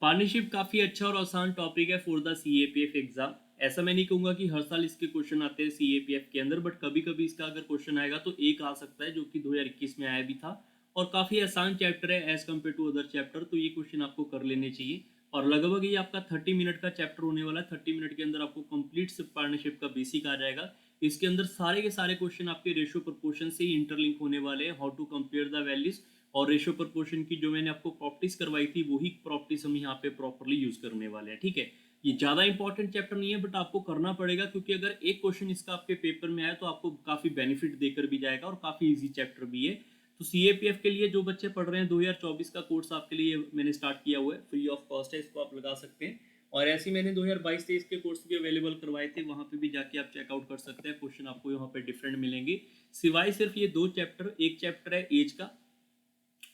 Partnership काफ़ी अच्छा और आसान टॉपिक है फॉर द सीएपीएफ एग्जाम। ऐसा मैं नहीं कहूँगा कि हर साल इसके क्वेश्चन आते हैं सीएपीएफ के अंदर, बट कभी कभी इसका अगर क्वेश्चन आएगा तो एक आ सकता है जो कि 2021 में आया भी था। और काफ़ी आसान चैप्टर है as compare to other chapter, तो ये क्वेश्चन आपको कर लेने चाहिए। और लगभग ये आपका 30 मिनट का चैप्टर होने वाला है। 30 मिनट के अंदर आपको कंप्लीट पार्टनरशिप का बेसिक आ जाएगा। इसके अंदर सारे के सारे क्वेश्चन आपके रेशियो प्रपोर्शन से ही इंटरलिंक होने वाले हैं। How to compare the values और रेशियो प्रपोर्शन की जो मैंने आपको प्रॉपर्टीज करवाई थी वही प्रॉपर्टीज हम यहाँ पे प्रॉपरली यूज करने वाले हैं। ठीक है, ये ज़्यादा इंपॉर्टेंट चैप्टर नहीं है बट आपको करना पड़ेगा, क्योंकि अगर एक क्वेश्चन इसका आपके पेपर में आया तो आपको काफ़ी बेनिफिट देकर भी जाएगा और काफ़ी इजी चैप्टर भी है। तो सीएपीएफ के लिए जो बच्चे पढ़ रहे हैं 2024 का कोर्स आपके लिए मैंने स्टार्ट किया हुआ है, फ्री ऑफ कॉस्ट है, इसको आप लगा सकते हैं। और ऐसे ही मैंने 2022-23 के कोर्स भी अवेलेबल करवाए थे, वहाँ पे भी जाके आप चेकआउट कर सकते हैं। क्वेश्चन आपको यहाँ पे डिफरेंट मिलेंगे, सिवाय सिर्फ ये दो चैप्टर। एक चैप्टर है एज का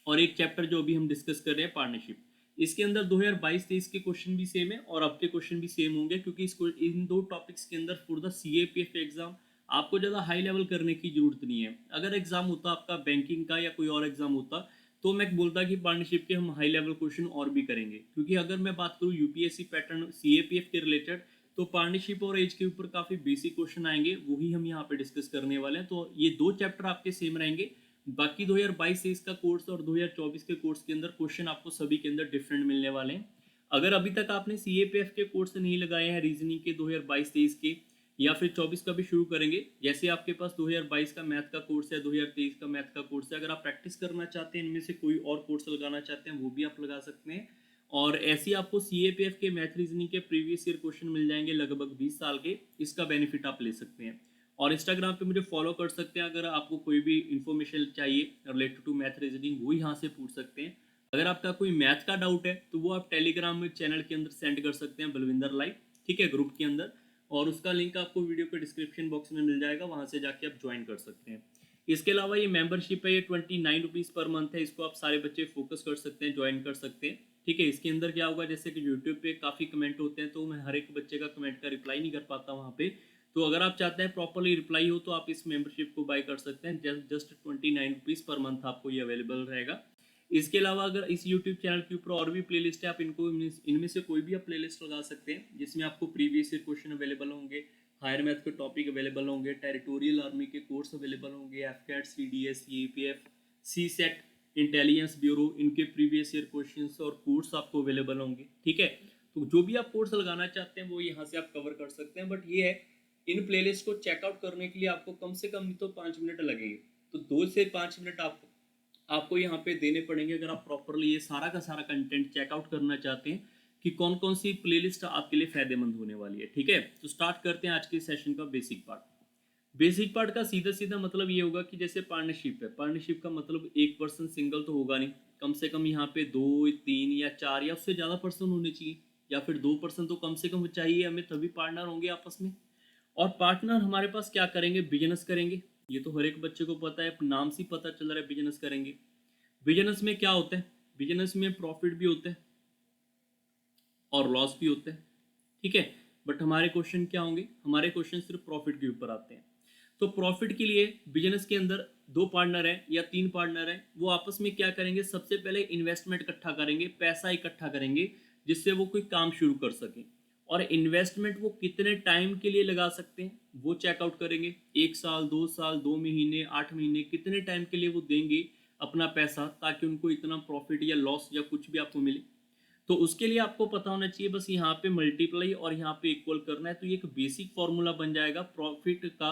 और एक चैप्टर जो अभी हम डिस्कस कर रहे हैं पार्टनरशिप। इसके अंदर 2022-23 के क्वेश्चन भी सेम है और अब के क्वेश्चन भी सेम होंगे, क्योंकि इसको इन दो टॉपिक्स के अंदर फॉर द सीएपीएफ एग्जाम आपको ज़्यादा हाई लेवल करने की जरूरत नहीं है। अगर एग्जाम होता आपका बैंकिंग का या कोई और एग्जाम होता तो मैं बोलता कि पार्टनरशिप के हम हाई लेवल क्वेश्चन और भी करेंगे, क्योंकि अगर मैं बात करूँ यूपीएससी पैटर्न सीएपीएफ के रिलेटेड तो पार्टनरशिप और एज के ऊपर काफ़ी बेसिक क्वेश्चन आएंगे, वही हम यहाँ पे डिस्कस करने वाले हैं। तो ये दो चैप्टर आपके सेम रहेंगे। बाकी 2022-23 का कोर्स और 2024 के कोर्स के अंदर क्वेश्चन आपको सभी के अंदर डिफरेंट मिलने वाले हैं। अगर अभी तक आपने सीएपीएफ के कोर्स नहीं लगाए हैं रीजनिंग के 2022-23 के, या फिर 24 का भी शुरू करेंगे, जैसे आपके पास 2022 का मैथ का कोर्स है, 2023 का मैथ का कोर्स है, अगर आप प्रैक्टिस करना चाहते हैं इनमें से कोई और कोर्स लगाना चाहते हैं वो भी आप लगा सकते हैं। और ऐसे ही आपको सीएपीएफ के मैथ रीजनिंग के प्रीवियस ईयर क्वेश्चन मिल जाएंगे लगभग 20 साल के, इसका बेनिफिट आप ले सकते हैं। और इंस्टाग्राम पे मुझे फॉलो कर सकते हैं, अगर आपको कोई भी इन्फॉर्मेशन चाहिए रिलेटेड टू मैथ रीजनिंग वो यहाँ से पूछ सकते हैं। अगर आपका कोई मैथ का डाउट है तो वो आप टेलीग्राम में चैनल के अंदर सेंड कर सकते हैं, बलविंदर लाइव, ठीक है, ग्रुप के अंदर। और उसका लिंक आपको वीडियो के डिस्क्रिप्शन बॉक्स में मिल जाएगा, वहाँ से जाके आप ज्वाइन कर सकते हैं। इसके अलावा ये मेंबरशिप है, ये 29 रुपीज़ पर मंथ है, इसको आप सारे बच्चे फोकस कर सकते हैं, ज्वाइन कर सकते हैं। ठीक है, इसके अंदर क्या होगा, जैसे कि यूट्यूब पे काफ़ी कमेंट होते हैं तो मैं हर एक बच्चे का कमेंट का रिप्लाई नहीं कर पाता वहाँ पे। तो अगर आप चाहते हैं प्रॉपरली रिप्लाई हो तो आप इस मेंबरशिप को बाय कर सकते हैं। जस्ट 29 रुपीज़ पर मंथ आपको ये अवेलेबल रहेगा। इसके अलावा अगर इस यूट्यूब चैनल के ऊपर और भी प्लेलिस्ट है, आप इनको इनमें से कोई भी आप प्लेलिस्ट लगा सकते हैं, जिसमें आपको प्रीवियस ईयर क्वेश्चन अवेलेबल होंगे, हायर मैथ के टॉपिक अवेलेबल होंगे, टेरिटोरियल आर्मी के कोर्स अवेलेबल होंगे, एफकेट, सीडीएस, सीपीएफ, सी सेट, इंटेलिजेंस ब्यूरो, इनके प्रीवियस ईयर क्वेश्चंस और कोर्स आपको अवेलेबल होंगे। ठीक है, तो जो भी आप कोर्स लगाना चाहते हैं वो यहाँ से आप कवर कर सकते हैं। बट ये है, इन प्लेलिस्ट को चेकआउट करने के लिए आपको कम से कम नहीं तो 5 मिनट लगेंगे, तो 2 से 5 मिनट आपको यहाँ पे देने पड़ेंगे अगर आप प्रॉपरली ये सारा का सारा कंटेंट चेकआउट करना चाहते हैं कि कौन कौन सी प्लेलिस्ट आपके लिए फायदेमंद होने वाली है। ठीक है, तो स्टार्ट करते हैं आज के सेशन का बेसिक पार्ट। बेसिक पार्ट का सीधा सीधा मतलब ये होगा कि जैसे पार्टनरशिप है, पार्टनरशिप का मतलब एक पर्सन सिंगल तो होगा नहीं, कम से कम यहाँ पे 2 3 या 4 या उससे ज़्यादा पर्सन होने चाहिए, या फिर 2 पर्सन तो कम से कम चाहिए हमें, तभी पार्टनर होंगे आपस में। और पार्टनर हमारे पास क्या करेंगे, बिजनेस करेंगे। ये तो हर एक बच्चे को पता है, नाम से पता चल रहा है बिजनेस करेंगे। बिजनेस में क्या होता है, बिजनेस में प्रॉफिट भी होता है और लॉस भी होता है। ठीक है, बट हमारे क्वेश्चन क्या होंगे, हमारे क्वेश्चन सिर्फ प्रॉफिट के ऊपर आते हैं। तो प्रॉफिट के लिए बिजनेस के अंदर 2 पार्टनर हैं या 3 पार्टनर हैं, वो आपस में क्या करेंगे, सबसे पहले इन्वेस्टमेंट इकट्ठा करेंगे, पैसा इकट्ठा करेंगे, जिससे वो कोई काम शुरू कर सकें। और इन्वेस्टमेंट वो कितने टाइम के लिए लगा सकते हैं वो चेकआउट करेंगे, 1 साल, 2 साल, 2 महीने, 8 महीने, कितने टाइम के लिए वो देंगे अपना पैसा, ताकि उनको इतना प्रॉफिट या लॉस या कुछ भी आपको मिले। तो उसके लिए आपको पता होना चाहिए, बस यहाँ पे मल्टीप्लाई और यहाँ पे इक्वल करना है, तो ये एक बेसिक फॉर्मूला बन जाएगा प्रॉफिट का।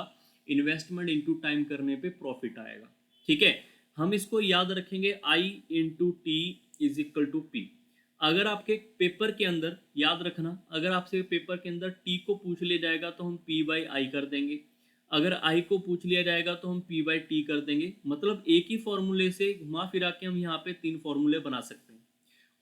इन्वेस्टमेंट इनटू टाइम करने पे प्रॉफिट आएगा। ठीक है, हम इसको याद रखेंगे, I into T is equal to P. अगर आपके पेपर के अंदर याद रखना, अगर आपसे पेपर के अंदर टी को पूछ लिया जाएगा तो हम पी बाई आई कर देंगे, अगर आई को पूछ लिया जाएगा तो हम पी बाई टी कर देंगे। मतलब एक ही फॉर्मूले से घुमा फिरा के हम यहाँ पे 3 फॉर्मूले बना सकते हैं,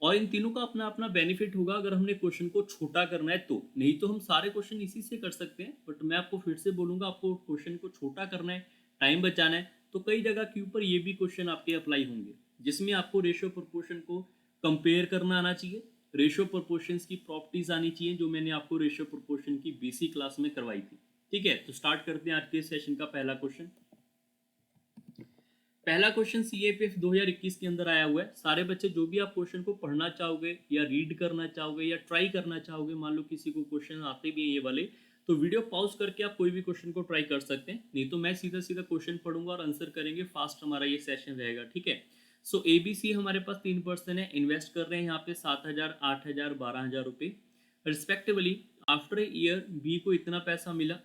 और इन तीनों का अपना अपना बेनिफिट होगा अगर हमने क्वेश्चन को छोटा करना है तो। नहीं तो हम सारे क्वेश्चन इसी से कर सकते हैं, बट मैं आपको फिर से बोलूंगा, आपको क्वेश्चन को छोटा करना है, टाइम बचाना है, तो कई जगह के ऊपर ये भी क्वेश्चन आपके अप्लाई होंगे, जिसमें आपको रेशियो प्रोपोर्शन को कंपेयर करना आना चाहिए, रेशियो प्रोपोर्शंस की प्रॉपर्टीज आनी चाहिए, जो मैंने आपको रेशियो प्रोपोर्शन की बेसिक क्लास में करवाई थी। ठीक है, तो स्टार्ट करते हैं आज के सेशन का पहला क्वेश्चन। पहला क्वेश्चन सीएपीएफ 2021 के अंदर आया हुआ है। सारे बच्चे जो भी आप क्वेश्चन को पढ़ना चाहोगे या रीड करना चाहोगे या ट्राई करना चाहोगे, मान लो किसी को क्वेश्चन आते भी हैं ये वाले, तो वीडियो पॉज करके आप कोई भी क्वेश्चन को ट्राई कर सकते हैं, नहीं तो मैं सीधा सीधा क्वेश्चन पढ़ूंगा और आंसर करेंगे। फास्ट हमारा ये सेशन रहेगा, ठीक है। सो एबीसी हमारे पास 3 पर्सन है, इन्वेस्ट कर रहे हैं यहाँ पे 7,000, 8,000, 12,000 रुपये respectively. After a year B को इतना पैसा मिला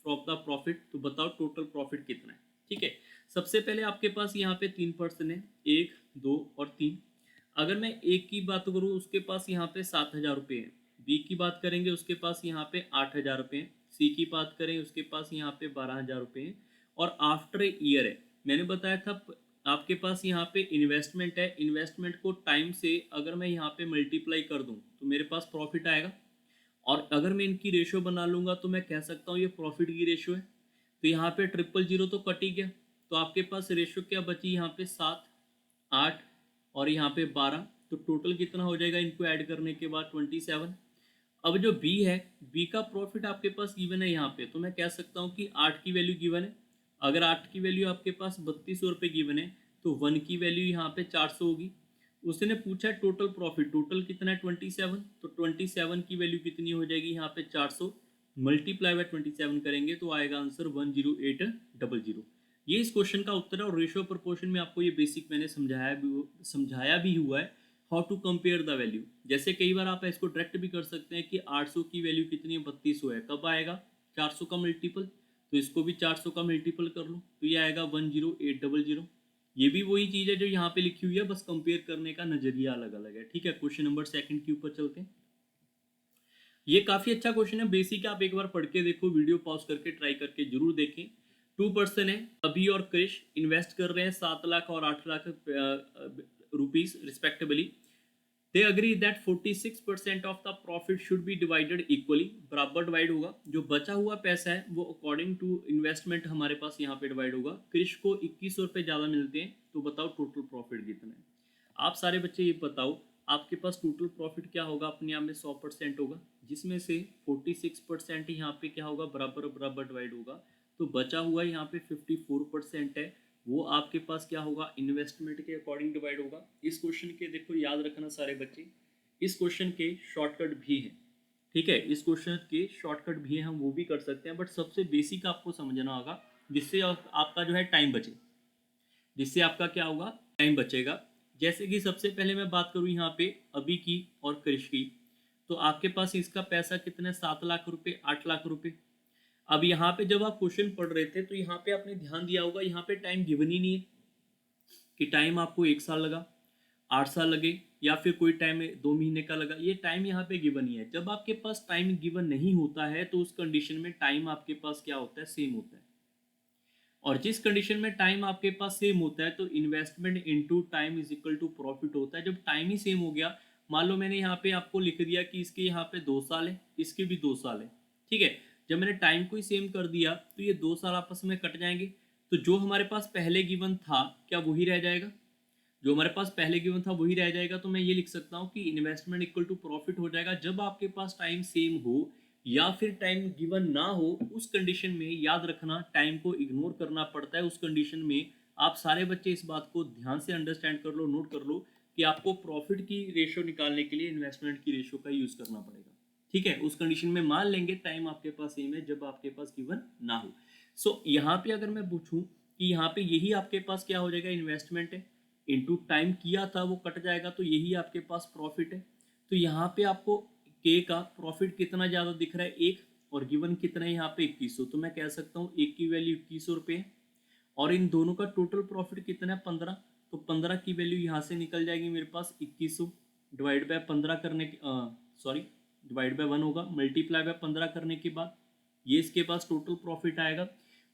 फ्रॉम द प्रॉफिट, तो बताओ टोटल प्रॉफिट कितना है, ठीक है। सबसे पहले आपके पास यहाँ पे 3 पर्सन है, 1, 2 और 3। अगर मैं एक की बात करूँ उसके पास यहाँ पे 7,000 रुपये है, बी की बात करेंगे उसके पास यहाँ पे 8,000 रुपये है, सी की बात करें उसके पास यहाँ पे 12,000 रुपये है, और आफ्टर ए ईयर है। मैंने बताया था आपके पास यहाँ पे इन्वेस्टमेंट है, इन्वेस्टमेंट को टाइम से अगर मैं यहाँ पे मल्टीप्लाई कर दूँ तो मेरे पास प्रॉफिट आएगा, और अगर मैं इनकी रेशियो बना लूँगा तो मैं कह सकता हूँ ये प्रॉफिट की रेशियो है। तो यहाँ पे 000 तो कट ही गया, तो आपके पास रेशियो क्या बची यहाँ पे 7, 8 और यहाँ पे 12, तो टोटल कितना हो जाएगा इनको ऐड करने के बाद 27। अब जो बी है, बी का प्रॉफिट आपके पास गिवन है यहाँ पे, तो मैं कह सकता हूँ कि 8 की वैल्यू गिवन है। अगर 8 की वैल्यू आपके पास 3200 रुपये गिवन है तो 1 की वैल्यू यहाँ पे 400 होगी। उसने पूछा टोटल प्रॉफिट, टोटल कितना है 27, तो 27 की वैल्यू कितनी हो जाएगी यहाँ पे 400 मल्टीप्लाई बाय 27 करेंगे तो आएगा आंसर 10800। ये इस क्वेश्चन का उत्तर है, और रेशियो प्रोपोर्शन में आपको ये बेसिक मैंने समझाया भी हुआ है how to compare the value. जैसे कई बार आप इसको डायरेक्ट भी कर सकते हैं कि 800 की वैल्यू कितनी है 3200 है, कब आएगा 400 का मल्टीपल, तो इसको भी 400 का मल्टीपल कर लो तो ये आएगा 10800। ये भी वही चीज़ है जो यहाँ पे लिखी हुई है, बस कंपेयर करने का नजरिया अलग अलग है, ठीक है। क्वेश्चन नंबर 2 के ऊपर चलते हैं। ये काफी अच्छा क्वेश्चन है, बेसिक आप एक बार पढ़ के देखो, वीडियो पॉज करके ट्राई करके जरूर देखें। 2 पर्सन है, अभी और क्रिश, इन्वेस्ट कर रहे हैं 7 लाख और 8 lakh rupees respectively. They agree that 46% of the profit should be divided equally, बराबर डिवाइड होगा। जो बचा हुआ पैसा है वो अकॉर्डिंग टू इन्वेस्टमेंट हमारे पास यहाँ पे डिवाइड होगा। क्रिश को 2100 रुपये ज़्यादा मिलते हैं, तो बताओ टोटल प्रॉफिट कितना है। आप सारे बच्चे ये बताओ आपके पास टोटल प्रॉफिट क्या होगा, अपने आप में 100% होगा, जिसमें से 46% यहाँ पे क्या होगा बराबर बराबर डिवाइड होगा, तो बचा हुआ यहाँ पे 54% है, वो आपके पास क्या होगा इन्वेस्टमेंट के अकॉर्डिंग डिवाइड होगा। इस क्वेश्चन के देखो याद रखना सारे बच्चे, इस क्वेश्चन के शॉर्टकट भी हैं, ठीक है। इस क्वेश्चन के शॉर्टकट भी हैं, हम वो भी कर सकते हैं, बट सबसे बेसिक आपको समझना होगा जिससे आपका जो है टाइम बचे, जिससे आपका क्या होगा टाइम बचेगा। जैसे कि सबसे पहले मैं बात करूँ यहाँ पे अभी की और क्रिश की, तो आपके पास इसका पैसा कितना है 7 लाख रुपए, 8 लाख रुपए। अब यहाँ पे जब आप क्वेश्चन पढ़ रहे थे तो यहाँ पे आपने ध्यान दिया होगा यहाँ पे टाइम गिवन ही नहीं है कि टाइम आपको 1 साल लगा, 8 साल लगे, या फिर कोई टाइम 2 महीने का लगा, ये टाइम यहाँ पे गिवन ही है। जब आपके पास टाइम गिवन नहीं होता है तो उस कंडीशन में टाइम आपके पास क्या होता है सेम होता है, और जिस कंडीशन में टाइम आपके पास सेम होता है तो investment into time is equal to profit होता है। जब टाइम ही सेम हो गया, मान लो मैंने यहाँ पे आपको लिख दिया कि इसके यहाँ पे 2 साल है, इसके भी 2 साल है, ठीक है। जब मैंने टाइम को ही सेम कर दिया तो ये 2 साल आपस में कट जाएंगे, तो जो हमारे पास पहले गिवन था क्या वही रह जाएगा, जो हमारे पास पहले गिवन था वही रह जाएगा। तो मैं ये लिख सकता हूँ कि इन्वेस्टमेंट इक्वल टू प्रॉफिट हो जाएगा जब आपके पास टाइम सेम हो या फिर टाइम गिवन ना हो। उस कंडीशन में याद रखना टाइम को इग्नोर करना पड़ता है। उस कंडीशन में आप सारे बच्चे इस बात को ध्यान से अंडरस्टैंड कर लो, नोट कर लो कि आपको प्रॉफिट की रेशियो निकालने के लिए इन्वेस्टमेंट की रेशियो का यूज करना पड़ेगा, ठीक है। उस कंडीशन में मान लेंगे टाइम आपके पास सेम है जब आपके पास गिवन ना हो। सो यहाँ पे अगर मैं पूछूं कि यहाँ पे यही आपके पास क्या हो जाएगा इन्वेस्टमेंट है इनटू टाइम किया था वो कट जाएगा, तो यही आपके पास प्रॉफिट है। तो यहाँ पे आपको के का प्रॉफिट कितना ज़्यादा दिख रहा है 1, और गिवन कितना है यहाँ पे 2100, तो मैं कह सकता हूँ 1 की वैल्यू 2100 रुपये है, और इन दोनों का टोटल प्रॉफिट कितना है 15, तो 15 की वैल्यू यहाँ से निकल जाएगी मेरे पास 2100 डिवाइड बाय 15 करने के सॉरी डिवाइड बाय 1 होगा, मल्टीप्लाई बाय 15 करने के बाद ये इसके पास टोटल प्रॉफिट आएगा।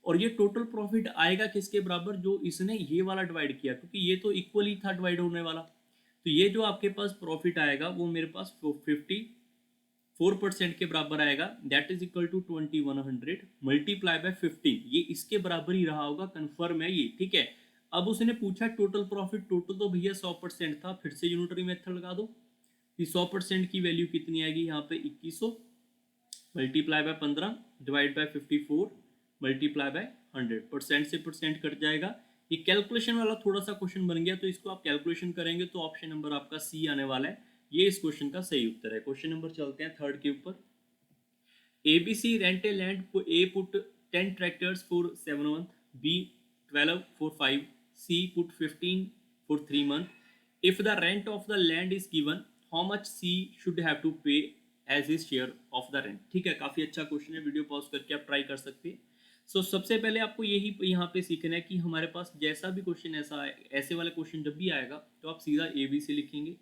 और ये टोटल प्रॉफिट आएगा किसके बराबर, जो इसने ये वाला डिवाइड किया, क्योंकि ये तो इक्वल ही था डिवाइड होने वाला। तो ये जो आपके पास प्रॉफिट आएगा वो मेरे पास 54% के बराबर आएगा, that is equal to 2100 multiply by 15, ये इसके बराबर ही रहा होगा, कंफर्म है ये, ठीक है। अब उसने पूछा टोटल प्रॉफिट, टोटल तो भैया 100% था, फिर से यूनिटरी मेथड लगा दो कि 100% की वैल्यू कितनी आएगी यहाँ पे 2100 multiply by 15 divide by 54 multiply by 100, percent से परसेंट कट जाएगा, ये कैलकुलेशन वाला थोड़ा सा क्वेश्चन बन गया, तो इसको आप कैलकुलेशन करेंगे तो ऑप्शन नंबर आपका सी आने वाला है। ये इस क्वेश्चन का सही उत्तर है। क्वेश्चन नंबर चलते हैं थर्ड के ऊपर। ABC rent a land. A put 10 tractors for 7 months, B 12 for 5, C put 15 for 3 months. If the rent of the land is given, how much C should have to pay as his share of the rent? ठीक है, काफ़ी अच्छा question है, video pause करके आप try कर सकते हैं। सबसे पहले आपको यही यहाँ पे सीखना है कि हमारे पास जैसा भी क्वेश्चन ऐसा है, ऐसे वाले क्वेश्चन जब भी आएगा तो आप सीधा ABC लिखेंगे।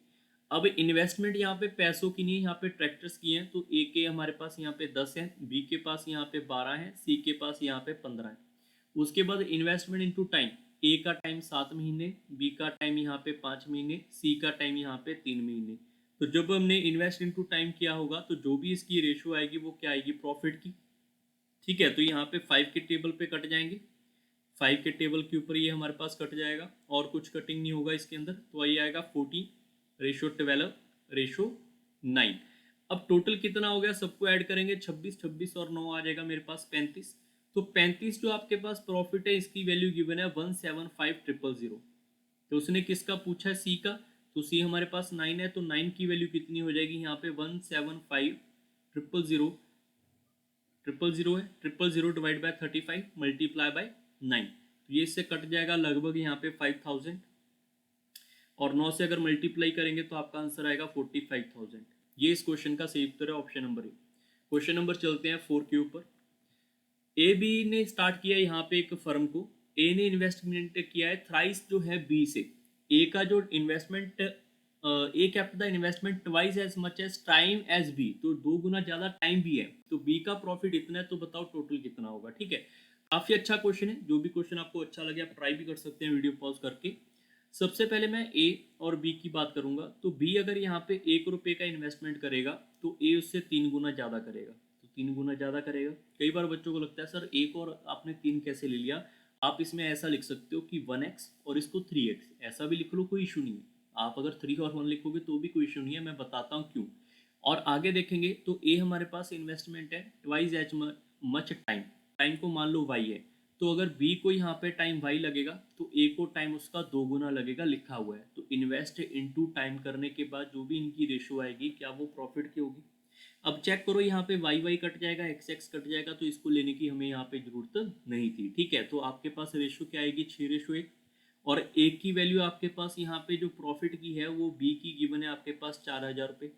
अब इन्वेस्टमेंट यहाँ पे पैसों की नहीं है, यहाँ पे ट्रैक्टर्स की हैं, तो ए के हमारे पास यहाँ पे 10 है, बी के पास यहाँ पे 12 है, सी के पास यहाँ पे 15 है। उसके बाद इन्वेस्टमेंट इनटू टाइम, ए का टाइम 7 महीने, बी का टाइम यहाँ पे 5 महीने, सी का टाइम यहाँ पे 3 महीने। तो जब हमने इन्वेस्ट इनटू टाइम किया होगा तो जो भी इसकी रेशो आएगी वो क्या आएगी, प्रॉफिट की। ठीक है, तो यहाँ पे 5 के टेबल पे कट जाएंगे, 5 के टेबल के ऊपर ये हमारे पास कट जाएगा और कुछ कटिंग नहीं होगा इसके अंदर, तो ये आएगा 40 रेशो 12 रेशो 9। अब टोटल कितना हो गया, सबको ऐड करेंगे, 26 और 9 आ जाएगा मेरे पास 35। तो 35 जो आपके पास प्रॉफिट है इसकी वैल्यू गिवन है 175,000। तो उसने किसका पूछा है, सी का, तो सी हमारे पास 9 है, तो 9 की वैल्यू कितनी हो जाएगी यहाँ पे 175,000 है, 000 डिवाइड बाय 35 मल्टीप्लाई बाय 9, तो ये इससे कट जाएगा लगभग यहाँ पे 5,000 और 9 से अगर मल्टीप्लाई करेंगे तो आपका आंसर आएगा 45,000। ये इस क्वेश्चन का सही उत्तर है, option number A. Question number चलते हैं 4 के ऊपर। ए बी ने स्टार्ट किया यहाँ पे एक फर्म को, ए ने इन्वेस्टमेंट किया है थ्राइस जो है बी से। ए का जो investment, A kept the investment twice as much as time as B, तो 2 गुना ज्यादा टाइम भी है, तो बी का प्रॉफिट इतना है, तो बताओ टोटल कितना होगा। ठीक है, काफी अच्छा क्वेश्चन है, जो भी क्वेश्चन आपको अच्छा लगे आप ट्राई भी कर सकते हैं वीडियो पॉज करके। सबसे पहले मैं ए और बी की बात करूंगा, तो बी अगर यहाँ पे 1 रुपये का इन्वेस्टमेंट करेगा तो ए उससे 3 गुना ज़्यादा करेगा, तो 3 गुना ज़्यादा करेगा। कई बार बच्चों को लगता है सर एक और आपने 3 कैसे ले लिया, आप इसमें ऐसा लिख सकते हो कि 1x और इसको 3x, ऐसा भी लिख लो, कोई इशू नहीं है। आप अगर 3 और 1 लिखोगे तो भी कोई इशू नहीं है, मैं बताता हूँ क्यों। और आगे देखेंगे तो ए हमारे पास इन्वेस्टमेंट है twice as much time, time को मान लो y है, तो अगर b को यहाँ पे टाइम y लगेगा तो a को टाइम उसका 2 गुना लगेगा, लिखा हुआ है। तो इन्वेस्ट इनटू टाइम करने के बाद जो भी इनकी रेशो आएगी क्या वो प्रॉफिट की होगी। अब चेक करो, यहाँ पे y कट जाएगा, x कट जाएगा, तो इसको लेने की हमें यहाँ पे जरूरत नहीं थी। ठीक है, तो आपके पास रेशो क्या आएगी 6:1, और a की वैल्यू आपके पास यहाँ पे जो प्रॉफिट की है वो b की गिवन है आपके पास 4,000 रुपये,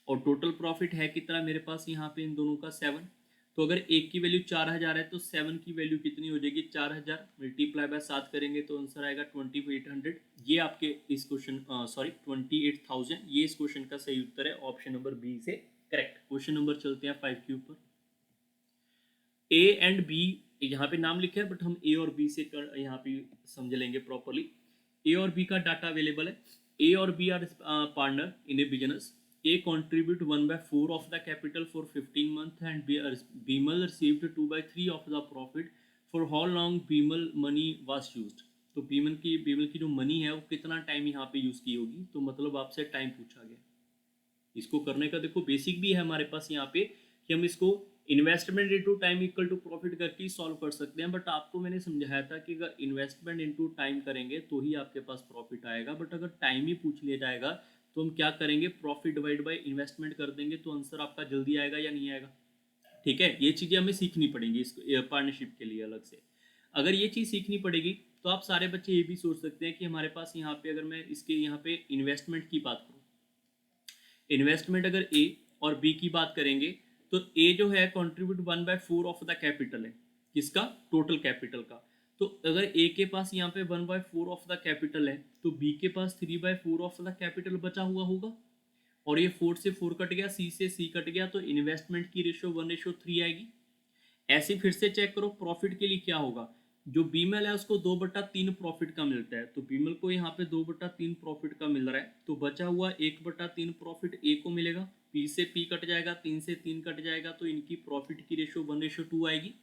और टोटल प्रॉफिट है कितना मेरे पास यहाँ पे इन दोनों का 7। तो अगर एक की वैल्यू 4,000 है तो 7 की वैल्यू कितनी हो जाएगी, 4,000 मल्टीप्लाई बाय 7 करेंगे तो आंसर आएगा 2800। ये आपके इस क्वेश्चन 28,000, ये इस क्वेश्चन का सही उत्तर है, ऑप्शन नंबर बी से करेक्ट। क्वेश्चन नंबर चलते हैं 5 के ऊपर। ए एंड बी, यहाँ पे नाम लिखे हैं बट हम ए और बी से यहाँ पे समझ लेंगे प्रॉपरली। ए और बी का डाटा अवेलेबल है। ए और B are partner in a business. A contribute 1/4 of the capital for 15 months and Bimal received 2/3 of the profit. For how long Bimal money was used? तो बीमल की जो money है वो कितना time यहाँ पे यूज की होगी, तो मतलब आपसे टाइम पूछा गया। इसको करने का देखो बेसिक भी है हमारे पास यहाँ पे कि हम इसको investment into time equal to profit करके ही सॉल्व कर सकते हैं, बट आपको मैंने समझाया था कि अगर इन्वेस्टमेंट इनटू टाइम करेंगे तो ही आपके पास प्रॉफिट आएगा, बट अगर टाइम ही पूछ लिया जाएगा तो हम क्या करेंगे, प्रॉफिट डिवाइड बाय इन्वेस्टमेंट कर देंगे, तो आंसर आपका जल्दी आएगा या नहीं आएगा। ठीक है, ये चीज़ें हमें सीखनी पड़ेंगी इस पार्टनरशिप के लिए अलग से। अगर ये चीज़ सीखनी पड़ेगी तो आप सारे बच्चे ये भी सोच सकते हैं कि हमारे पास यहाँ पे अगर मैं इसके यहाँ पे इन्वेस्टमेंट की बात करूँ, इन्वेस्टमेंट अगर ए और बी की बात करेंगे तो ए जो है कंट्रीब्यूट 1/4 ऑफ द कैपिटल है, किसका, टोटल कैपिटल का। तो अगर ए के पास यहाँ पे 1/4 ऑफ द कैपिटल है तो बी के पास 3/4 ऑफ द कैपिटल बचा हुआ होगा, और ये 4 से 4 कट गया, सी से सी कट गया, तो इन्वेस्टमेंट की रेशो 1:3 आएगी। ऐसे फिर से चेक करो प्रॉफिट के लिए क्या होगा, जो बीमल है उसको 2/3 प्रॉफिट का मिलता है, तो बीमल को यहाँ पे 2/3 प्रॉफिट का मिल रहा है, तो बचा हुआ 1/3 प्रॉफिट ए को मिलेगा। पी से पी कट जाएगा, 3 से 3 कट जाएगा, तो इनकी प्रॉफिट की रेशो 1:2 आएगी।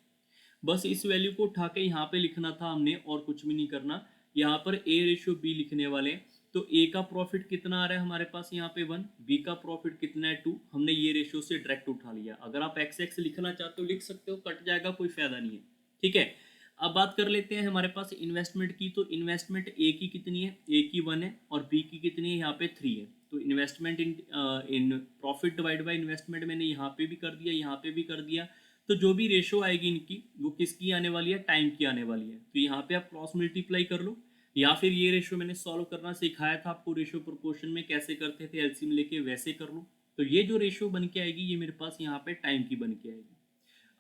बस इस वैल्यू को उठा के यहाँ पे लिखना था हमने, और कुछ भी नहीं करना। यहाँ पर A/B लिखने वाले हैं, तो ए का प्रॉफिट कितना आ रहा है हमारे पास यहाँ पे 1, बी का प्रॉफिट कितना है 2, हमने ये रेशियो से डायरेक्ट उठा लिया। अगर आप x लिखना चाहते हो लिख सकते हो, कट जाएगा, कोई फायदा नहीं है। ठीक है, अब बात कर लेते हैं हमारे पास इन्वेस्टमेंट की। तो इन्वेस्टमेंट ए की कितनी है, ए की 1 है और बी की कितनी है, यहाँ पे 3 है। तो investment in profit divide by investment मैंने यहाँ पे भी कर दिया, यहाँ पे भी कर दिया। तो जो भी रेशो आएगी इनकी वो किसकी आने वाली है, टाइम की आने वाली है। तो यहाँ पे आप क्रॉस मल्टीप्लाई कर लो, या फिर ये रेशो मैंने सॉल्व करना सिखाया था आपको, रेशो प्रोपोर्शन में कैसे करते थे एलसीएम लेके, वैसे कर लो। तो ये जो रेशो बन के आएगी ये मेरे पास यहाँ पे टाइम की बन के आएगी।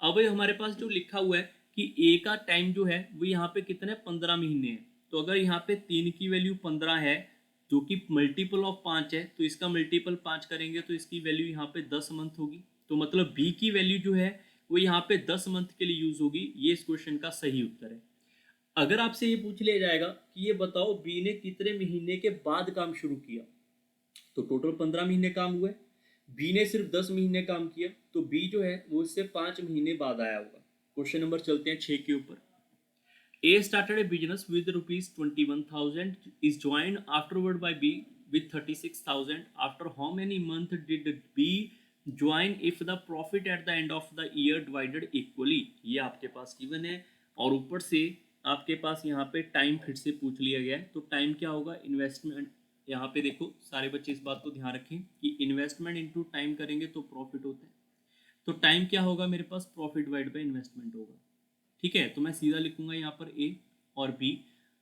अब हमारे पास जो लिखा हुआ है कि ए का टाइम जो है वो यहाँ पे कितने 15 महीने है। तो अगर यहाँ पे 3 की वैल्यू 15 है जो कि मल्टीपल ऑफ 5 है, तो इसका मल्टीपल 5 करेंगे तो इसकी वैल्यू यहाँ पे 10 मंथ होगी। तो मतलब बी की वैल्यू जो है वो यहाँ पे 10 मंथ के लिए यूज होगी। ये इस क्वेश्चन का सही उत्तर है। अगर आपसे ये पूछ लिया जाएगा कि ये बताओ बी ने कितने महीने के बाद काम शुरू किया, तो टोटल 15 महीने काम हुए, बी ने सिर्फ 10 महीने काम किया, तो बी जो है वो इससे 5 महीने बाद आया होगा। क्वेश्चन नंबर चलते हैं 6 के ऊपर। A started a business with rupees 21,000 is joined afterward by B with 36,000. After how many months did B join if the profit at the end of the year divided equally? ये आपके पास given है और ऊपर से आपके पास यहाँ पे time फिर से पूछ लिया गया है। तो टाइम क्या होगा, इन्वेस्टमेंट। यहाँ पे देखो सारे बच्चे इस बात को ध्यान रखें कि इन्वेस्टमेंट इनटू टाइम करेंगे तो प्रॉफिट होता है। तो टाइम क्या होगा मेरे पास, प्रॉफिट डिवाइड बाय इन्वेस्टमेंट होगा। ठीक है, तो मैं सीधा लिखूंगा यहाँ पर ए और बी।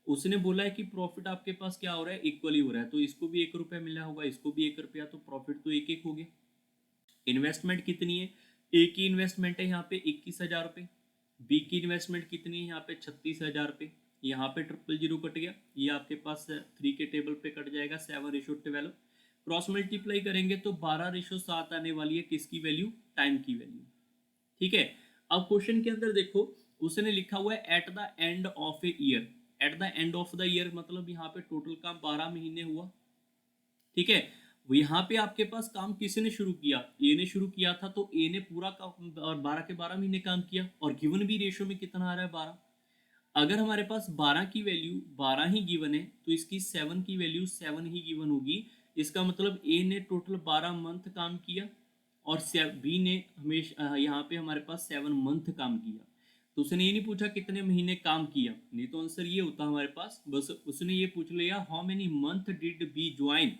उसने बोला है कि प्रॉफिट आपके पास क्या हो रहा है, इक्वली हो रहा है। तो इसको भी 1 रुपया मिला होगा, इसको भी 1 रुपया, तो प्रॉफिट तो एक एक हो गया। इन्वेस्टमेंट कितनी है, ए की इन्वेस्टमेंट है यहाँ पे 21,000 रुपये, बी की इन्वेस्टमेंट कितनी है यहाँ पे 36,000 रुपये। यहाँ पे 000 कट गया, ये आपके पास 3 के टेबल पे कट जाएगा, 7:12। क्रॉस मल्टीप्लाई करेंगे तो 12:7 आने वाली है, किसकी वैल्यू, टाइम की वैल्यू। ठीक है, अब क्वेश्चन के अंदर देखो उसने लिखा हुआ है eight the end of a year. Eight the end of the year मतलब यहाँ पे टोटल काम 12 महीने हुआ। ठीक है, वो यहाँ पे आपके पास काम किसने शुरू किया, ए ने शुरू किया था। तो ए ने पूरा काम 12 के 12 महीने काम किया और गिवन भी रेशो में कितना आ रहा है, 12। अगर हमारे पास 12 की वैल्यू 12 ही गिवन है तो इसकी 7 की वैल्यू 7 ही गिवन होगी। इसका मतलब ए ने टोटल 12 मंथ काम किया और बी ने हमेशा यहाँ पे हमारे पास 7 मंथ काम किया। तो उसने ये नहीं पूछा कितने महीने काम किया, नहीं तो आंसर ये होता हमारे पास। बस उसने ये पूछ लिया how many month did B join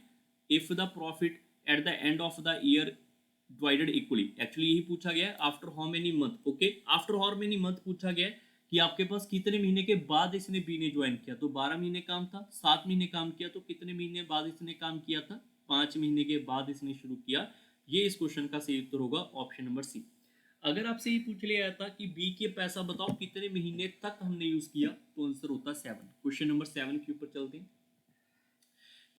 if the profit at the end of the year divided equally. Actually यही पूछा गया है, after how many month. Okay, after how many month पूछा गया है कि आपके पास कितने महीने के बाद इसने बी ने ज्वाइन किया। तो 12 महीने काम था, 7 महीने काम किया, तो कितने महीने बाद इसने काम किया था, 5 महीने के बाद इसने शुरू किया। ये इस क्वेश्चन का सही उत्तर होगा ऑप्शन नंबर सी। अगर आपसे ये पूछ लिया जाता कि बी के पैसा बताओ कितने महीने तक हमने यूज किया, तो आंसर होता 7। क्वेश्चन नंबर 7 के ऊपर चलते हैं।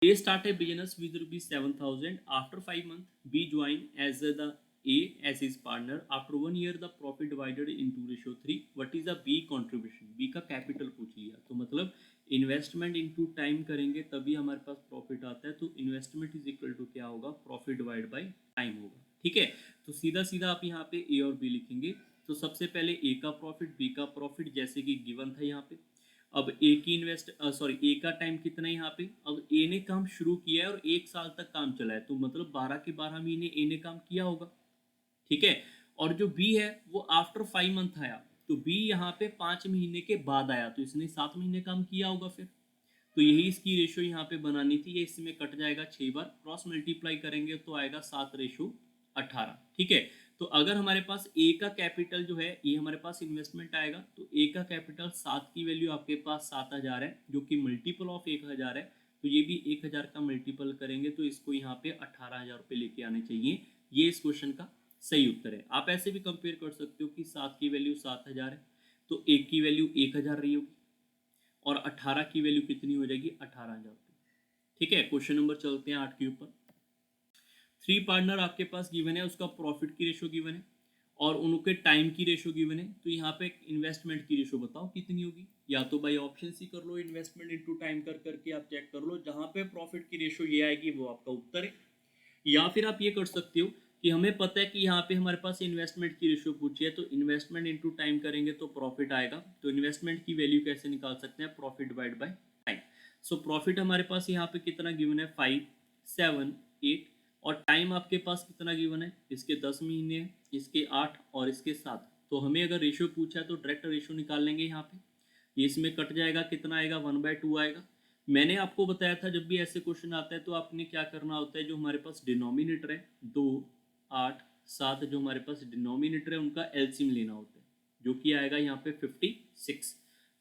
A start a business with rupees 7,000. After 5 months, B join as the A as his partner. After 1 year, the profit divided into ratio 3. What is the B contribution? B का capital पूछ लिया, तो मतलब investment into time करेंगे तभी हमारे पास profit आता है। तो इन्वेस्टमेंट इज इक्वल टू क्या होगा, प्रॉफिट डिवाइड बाय टाइम होगा। ठीक है, तो सीधा सीधा आप यहाँ पे ए और बी लिखेंगे। तो सबसे पहले ए का प्रॉफिट, बी का प्रॉफिट जैसे कि गिवन था यहाँ पे। अब ए की ए का टाइम कितना है यहाँ पे। अब ए ने काम शुरू किया है और 1 साल तक काम चला है, तो मतलब 12 के 12 महीने ए ने काम किया होगा। ठीक है, और जो बी है वो आफ्टर 5 मंथ आया, तो बी यहाँ पे 5 महीने के बाद आया, तो इसने 7 महीने काम किया होगा फिर। तो यही इसकी रेशो यहाँ पे बनानी थी। ये इसमें कट जाएगा 6 बार, क्रॉस मल्टीप्लाई करेंगे तो आएगा 7:18। ठीक है, तो अगर हमारे पास ए का कैपिटल जो है, ये हमारे पास इन्वेस्टमेंट आएगा, तो ए का कैपिटल 7 की वैल्यू आपके पास 7,000 है जो कि मल्टीपल ऑफ 1,000 है। तो ये भी 1,000 का मल्टीपल करेंगे तो इसको यहाँ पे 18,000 रुपये लेके आने चाहिए। ये इस क्वेश्चन का सही उत्तर है। आप ऐसे भी कंपेयर कर सकते हो कि 7 की वैल्यू 7,000 है तो एक की वैल्यू 1,000 रही होगी और 18 की वैल्यू कितनी हो जाएगी, 18,000 रुपये। ठीक है, क्वेश्चन नंबर चलते हैं 8 के ऊपर। 3 पार्टनर आपके पास गिवन है, उसका प्रॉफिट की रेशो गिवन है और उनके टाइम की रेशो गिवन है। तो यहाँ पे इन्वेस्टमेंट की रेशो बताओ कितनी होगी। या तो बाई ऑप्शन सी कर लो, इन्वेस्टमेंट इनटू टाइम कर करके आप चेक कर लो, जहाँ पे प्रॉफिट की रेशो ये आएगी वो आपका उत्तर है। या फिर आप ये कर सकते हो कि हमें पता है कि यहाँ पे हमारे पास इन्वेस्टमेंट की रेशो पूछी है, तो इन्वेस्टमेंट इनटू टाइम करेंगे तो प्रॉफिट आएगा। तो इन्वेस्टमेंट की वैल्यू कैसे निकाल सकते हैं, profit divide by time. So profit हमारे पास यहाँ पे कितना गिवन है, 5, 7, 8 और टाइम आपके पास कितना गिवन है, इसके 10 महीने, इसके 8 और इसके 7। तो हमें अगर रेशियो पूछा है तो डायरेक्ट रेशियो निकाल लेंगे यहाँ पे। ये इसमें कट जाएगा, कितना आएगा 1/2 आएगा। मैंने आपको बताया था जब भी ऐसे क्वेश्चन आता है तो आपने क्या करना होता है, जो हमारे पास डिनोमिनेटर है 2, 8, 7, जो हमारे पास डिनोमिनेटर है उनका एलसीएम लेना होता है, जो कि आएगा यहाँ पे 56।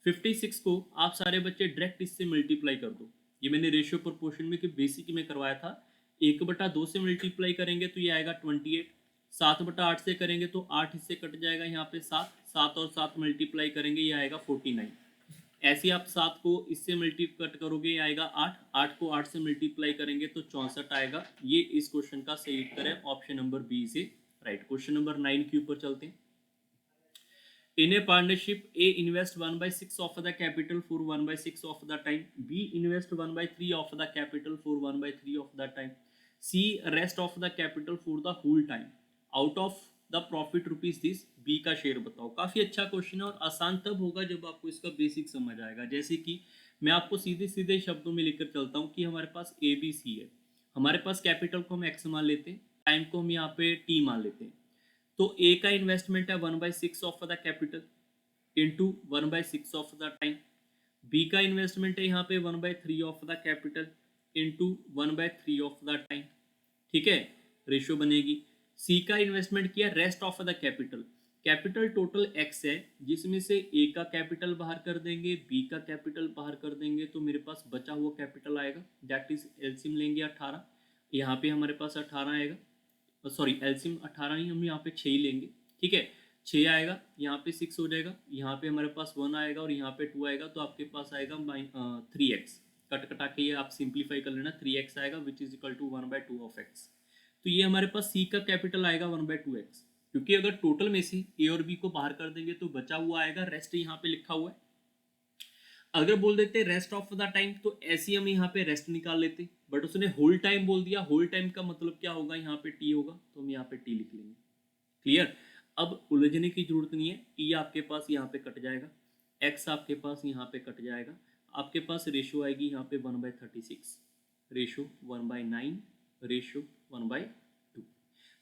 56 को आप सारे बच्चे डायरेक्ट इससे मल्टीप्लाई कर दो। ये मैंने रेशियो प्रोपोर्शन में कि बेसिक में करवाया था। 1/2 से मल्टीप्लाई करेंगे तो ये आएगा 28। 7/8 से करेंगे तो 8 इससे कट जाएगा यहाँ पे 7, 7 और 7 मल्टीप्लाई करेंगे ये आएगा 49। ऐसे आप 7 को इससे मल्टी कट करोगे ये आएगा 8, 8 को 8 से मल्टीप्लाई करेंगे तो 64 आएगा। ये इस क्वेश्चन का सही उत्तर है, ऑप्शन नंबर बी से राइट। क्वेश्चन नंबर 9 के ऊपर चलते हैं। In a partnership, A invest 1/6 of the capital for 1/6 of the time. B invest 1/3 of the capital for 1/3 of the time. C rest of the capital for the whole time. Out of the profit rupees this, B का share बताओ। काफ़ी अच्छा question है और आसान तब होगा जब आपको इसका बेसिक समझ आएगा। जैसे कि मैं आपको सीधे सीधे शब्दों में लेकर चलता हूँ कि हमारे पास ए बी सी है। हमारे पास कैपिटल को हम एक्स मान लेते हैं, टाइम को हम यहाँ पे टी मान लेते हैं। तो ए का इन्वेस्टमेंट है 1/6 of the capital into 1/6 of the time. B का इन्वेस्टमेंट है यहाँ पे 1/3 of the capital into 1/3 of the time. ठीक है, रेशियो बनेगी। सी का इन्वेस्टमेंट किया rest of the capital. Capital total X है, जिसमें से ए का कैपिटल बाहर कर देंगे, बी का कैपिटल बाहर कर देंगे, तो मेरे पास बचा हुआ कैपिटल आएगा, दैट इज एलसीएम लेंगे 18। यहाँ पे हमारे पास 18 आएगा, सॉरी एलसीएम 18 नहीं, हम यहाँ पे 6 ही लेंगे। ठीक है, 6 आएगा, यहाँ पे 6 हो जाएगा, यहाँ पे हमारे पास 1 आएगा और यहाँ पे 2 आएगा, तो आपके पास आएगा 3x। कट कटा के ये आप सिंप्लीफाई कर लेना, 3x आएगा which is equal to 1/2 of x। तो ये हमारे पास सी का कैपिटल आएगा 1/2x, क्योंकि अगर टोटल में से ए और बी को बाहर कर देंगे तो बचा हुआ आएगा, रेस्ट यहाँ पे लिखा हुआ है। अगर बोल देते रेस्ट ऑफ द टाइम तो ऐसे हम यहाँ पे रेस्ट निकाल लेते, बट उसने होल टाइम बोल दिया। होल टाइम का मतलब क्या होगा, यहाँ पे टी होगा, तो हम यहाँ पे टी लिख लेंगे। क्लियर, अब उलझने की जरूरत नहीं है। टी आपके पास यहाँ पे कट जाएगा, एक्स आपके पास यहाँ पे कट जाएगा, आपके पास रेशियो आएगी यहाँ पे 1/36, रेशियो 1/9, रेशियो 1/2।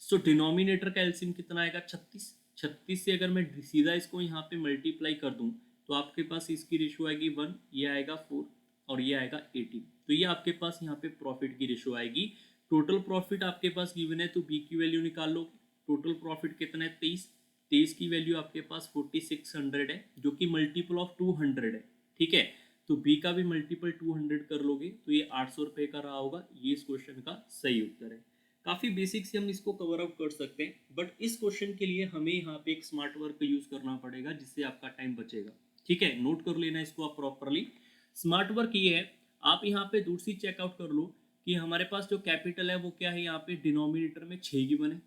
सो डिनोमिनेटर का एलसीएम कितना आएगा 36। 36 से अगर मैं सीधा इसको यहाँ पे मल्टीप्लाई कर दूँ तो आपके पास इसकी रेशियो आएगी 1, ये आएगा 4 और ये आएगा 18। तो ये आपके पास यहाँ पे प्रॉफिट की रेशियो आएगी। टोटल प्रॉफिट आपके पास गिवन है तो बी की वैल्यू निकाल लो। टोटल प्रॉफिट कितना है 23, 23 की वैल्यू आपके पास 4600 है, जो कि मल्टीपल ऑफ 200 है। ठीक है, तो बी का भी मल्टीपल 200 कर लोगे तो ये 800 रुपये का रहा होगा। ये इस क्वेश्चन का सही उत्तर है। काफ़ी बेसिक से हम इसको कवर अप कर सकते हैं, बट इस क्वेश्चन के लिए हमें यहाँ पे एक स्मार्ट वर्क का यूज़ करना पड़ेगा, जिससे आपका टाइम बचेगा। ठीक है, नोट कर लेना इसको आप प्रॉपरली। स्मार्ट वर्क ये है, आप यहाँ पे दूसरी चेकआउट कर लो कि हमारे पास जो कैपिटल है वो क्या है, यहाँ पे डिनोमिनेटर में 6 गिवन है,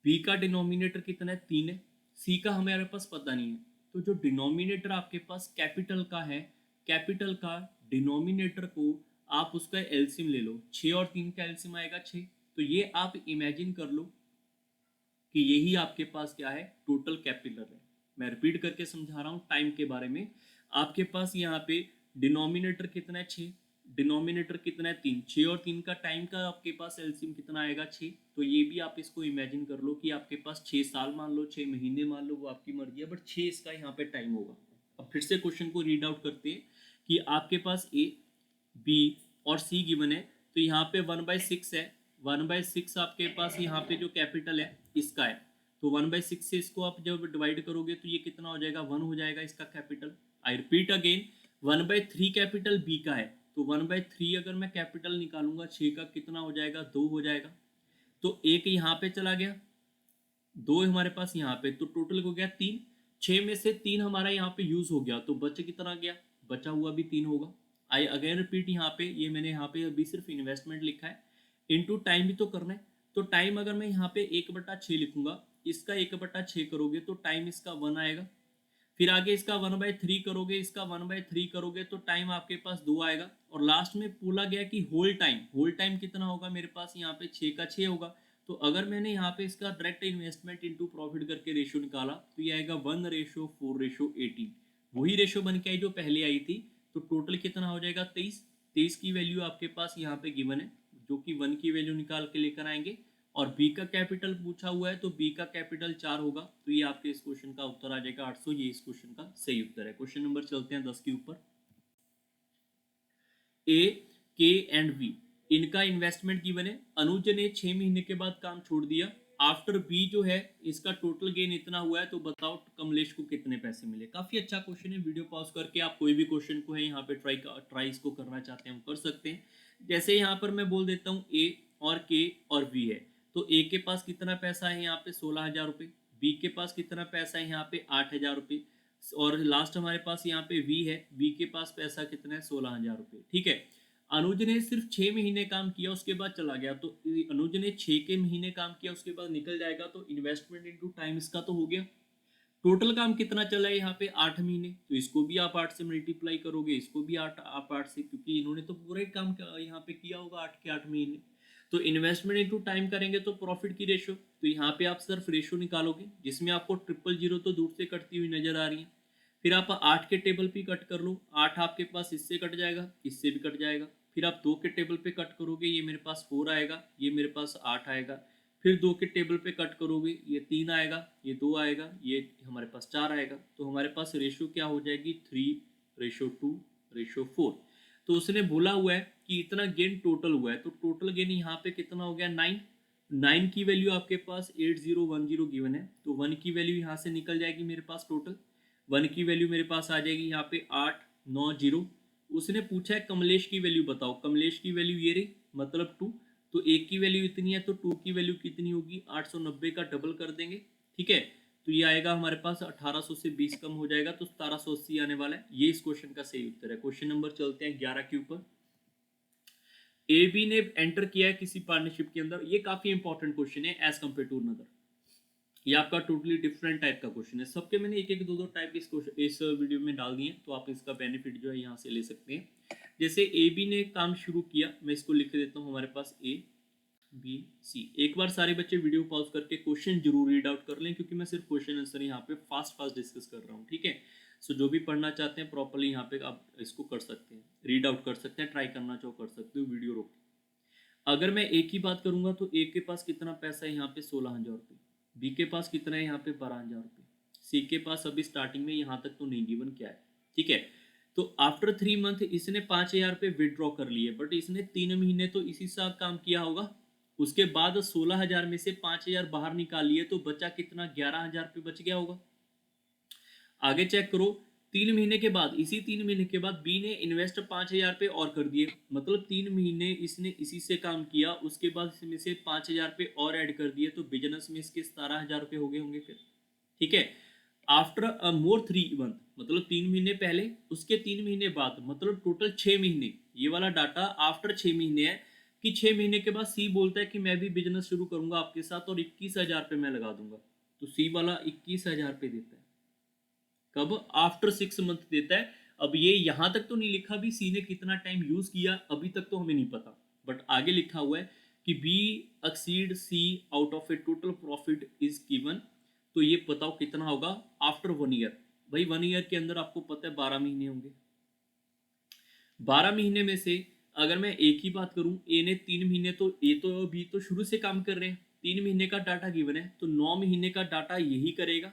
बी का डिनोमिनेटर कितना है 3 है, सी का हमारे पास पता नहीं है। तो जो डिनोमिनेटर आपके पास कैपिटल का है, कैपिटल का डिनोमिनेटर को आप उसका एलसीएम ले लो। 6 और 3 का एलसीएम आएगा 6। तो ये आप इमेजिन कर लो कि यही आपके पास क्या है, टोटल कैपिटल है। मैं रिपीट करके समझा रहा हूँ टाइम के बारे में। आपके पास यहाँ पे डिनोमिनेटर कितना है 6, डिनोमिनेटर कितना है 3, 6 और 3 का टाइम का आपके पास एलसीएम कितना आएगा 6। तो ये भी आप इसको इमेजिन कर लो कि आपके पास 6 साल मान लो, 6 महीने मान लो, वो आपकी मर्जी है, बट 6 इसका यहाँ पे टाइम होगा। अब फिर से क्वेश्चन को रीड आउट करते हैं कि आपके पास ए, बी और सी गिवन है। तो यहाँ पे 1/6 है, 1/6 आपके पास यहाँ पे जो कैपिटल है इसका है, तो 1/6 से इसको आप जब डिवाइड करोगे तो ये कितना हो जाएगा, 1 हो जाएगा इसका capital. I repeat again, 1/3 capital B का है, तो 1/3 अगर मैं कैपिटल निकालूंगा 6 का कितना हो जाएगा, 2 हो जाएगा। तो एक यहाँ पे चला गया, 2 हमारे पास यहाँ पे, तो टोटल हो गया 3। 6 में से 3 हमारा यहाँ पे यूज हो गया, तो बच कितना गया, बचा हुआ भी 3 होगा। आई अगेन रिपीट, यहाँ पे ये मैंने यहाँ पे अभी सिर्फ इन्वेस्टमेंट लिखा है, इनटू टाइम भी तो करना है। तो टाइम अगर मैं यहाँ पे 1/6 लिखूंगा, इसका 1/6 करोगे तो टाइम इसका 1 आएगा। फिर आगे इसका 1/3 करोगे, इसका 1/3 करोगे तो टाइम आपके पास 2 आएगा। और लास्ट में बोला गया कि होल टाइम, होल टाइम कितना होगा मेरे पास यहाँ पे 6 का 6 होगा। तो अगर मैंने यहाँ पे इसका डायरेक्ट इन्वेस्टमेंट इनटू प्रॉफिट करके रेशियो निकाला तो ये आएगा 1/4/18। वही रेशियो बन के आई जो पहले आई थी। तो टोटल कितना हो जाएगा 23। 23 की वैल्यू आपके पास यहाँ पे गिवन है, जो कि 1 की वैल्यू निकाल के लेकर आएंगे और बी का कैपिटल पूछा हुआ है तो बी का कैपिटल 4 होगा, तो ये आपके इस क्वेश्चन का उत्तर आ जाएगा 800। ये इस क्वेश्चन का सही उत्तर है। क्वेश्चन नंबर चलते हैं 10 के ऊपर। ए, के एंड वी, इनका इन्वेस्टमेंट गिवन है। अनुज ने 6 महीने के बाद काम छोड़ दिया। आफ्टर बी जो है इसका टोटल गेन इतना हुआ है, तो बताओ कमलेश को कितने पैसे मिले। काफी अच्छा क्वेश्चन है। वीडियो पॉज करके आप कोई भी क्वेश्चन को है यहाँ पे ट्राई इसको करना चाहते हैं वो कर सकते हैं। जैसे यहाँ पर मैं बोल देता हूँ ए और के और वी है, तो ए के पास कितना पैसा है यहाँ पे 16,000 रुपये, बी के पास कितना पैसा है यहाँ पे 8,000 रुपये, और लास्ट हमारे पास यहाँ पे वी है, वी के पास पैसा कितना है 16,000 रुपये। ठीक है, अनुज ने सिर्फ 6 महीने काम किया उसके बाद चला गया, तो अनुज ने 6 के महीने काम किया उसके बाद निकल जाएगा, तो इन्वेस्टमेंट इनटू टाइम इसका तो हो गया। टोटल काम कितना चला है यहाँ पे 8 महीने, तो इसको भी आप 8 से मल्टीप्लाई करोगे, इसको भी 8 आप 8 से, क्योंकि इन्होंने तो पूरा ही काम यहाँ पे किया होगा 8 के 8 महीने। तो इन्वेस्टमेंट इनटू टाइम करेंगे तो प्रॉफिट की रेशो, तो यहाँ पे आप सिर्फ रेशो निकालोगे जिसमें आपको 000 तो दूर से कटती हुई नजर आ रही है। फिर आप 8 के टेबल पे कट कर लो, 8 आपके पास इससे कट जाएगा, इससे भी कट जाएगा। फिर आप 2 के टेबल पे कट करोगे, ये मेरे पास 4 आएगा, ये मेरे पास 8 आएगा। फिर 2 के टेबल पे कट करोगे, ये 3 आएगा, ये 2 आएगा, ये हमारे पास 4 आएगा। तो हमारे पास रेशो क्या हो जाएगी 3:2:4। तो उसने बोला हुआ है कि इतना गेन टोटल हुआ है, तो टोटल गेन यहाँ पे कितना हो गया 9। 9 की वैल्यू आपके पास 8010 गिवन है, तो 1 की वैल्यू यहाँ से निकल जाएगी मेरे पास। टोटल 1 की वैल्यू मेरे पास आ जाएगी यहाँ पे 890। उसने पूछा है कमलेश की वैल्यू बताओ, कमलेश की वैल्यू ये रही, मतलब 2। तो एक की वैल्यू इतनी है तो 2 की वैल्यू कितनी होगी 890 का डबल कर देंगे। ठीक है, तो ये आएगा हमारे पास 1800 से 20 कम हो जाएगा, तो 1780 आने वाला है। ये इस क्वेश्चन का सही उत्तर है। क्वेश्चन नंबर चलते हैं 11 के ऊपर। ए बी ने एंटर किया है किसी पार्टनरशिप के अंदर, ये काफी इंपॉर्टेंट क्वेश्चन है एज कम्पेयर टू अनदर। ये आपका टोटली डिफरेंट टाइप का क्वेश्चन है। सबके मैंने एक एक दो टाइप इस वीडियो में डाल दिए, तो आप इसका बेनिफिट जो है यहाँ से ले सकते हैं। जैसे ए बी ने काम शुरू किया, मैं इसको लिख देता हूँ हमारे पास ए बी सी। एक बार सारे बच्चे वीडियो पॉज करके क्वेश्चन जरूर रीड आउट कर लें, क्योंकि मैं सिर्फ क्वेश्चन आंसर यहाँ पे फास्ट डिस्कस कर रहा हूँ। ठीक है, सो जो भी पढ़ना चाहते हैं प्रॉपरली यहाँ पे आप इसको कर सकते हैं, रीड आउट कर सकते हैं, ट्राई करना चाहो कर सकते हो वीडियो रोक। अगर मैं ए की बात करूंगा तो ए के पास कितना पैसा है यहाँ पे 16,000 रुपये, बी के पास कितना है यहाँ पे 12,000 रुपये, सी के पास अभी स्टार्टिंग में यहाँ तक तो नहीं गिवन क्या है। ठीक है, तो आफ्टर 3 मंथ इसने 5,000 रुपये विदड्रॉ कर लिए, बट इसने 3 महीने तो इसी साथ काम किया होगा। उसके बाद 16,000 में से 5,000 बाहर निकाल लिए, तो बचा कितना 11,000 रुपये बच गया होगा। आगे चेक करो, 3 महीने के बाद, इसी 3 महीने के बाद बी ने इन्वेस्ट 5,000 रुपये और कर दिए, मतलब 3 महीने इसने इसी से काम किया, उसके बाद इसमें से 5,000 रुपये और ऐड कर दिए, तो बिजनेस में इसके 17,000 रुपये हो गए होंगे फिर। ठीक है, आफ्टर मोर 3 मंथ, मतलब 3 महीने पहले, उसके 3 महीने बाद, मतलब टोटल 6 महीने। ये वाला डाटा आफ्टर 6 महीने है कि 6 महीने के बाद सी बोलता है कि मैं भी बिजनेस शुरू करूंगा आपके साथ और 21,000 रुपये मैं लगा दूंगा, तो सी वाला 21,000 रुपये देता है। कब? आफ्टर 6 मंथ देता है। अब ये यहां तक तो नहीं लिखा भी सी ने कितना टाइम यूज किया, अभी तक तो हमें नहीं पता, बट आगे लिखा हुआ है कि B exceed C out of a total profit is given, तो ये बताओ कितना होगा आफ्टर 1 ईयर। भाई 1 ईयर के अंदर आपको पता है 12 महीने होंगे। 12 महीने में से अगर मैं ए की बात करूं, ए ने 3 महीने, तो ए तो बी तो शुरू से काम कर रहे हैं, 3 महीने का डाटा गिवन है, तो 9 महीने का डाटा यही करेगा।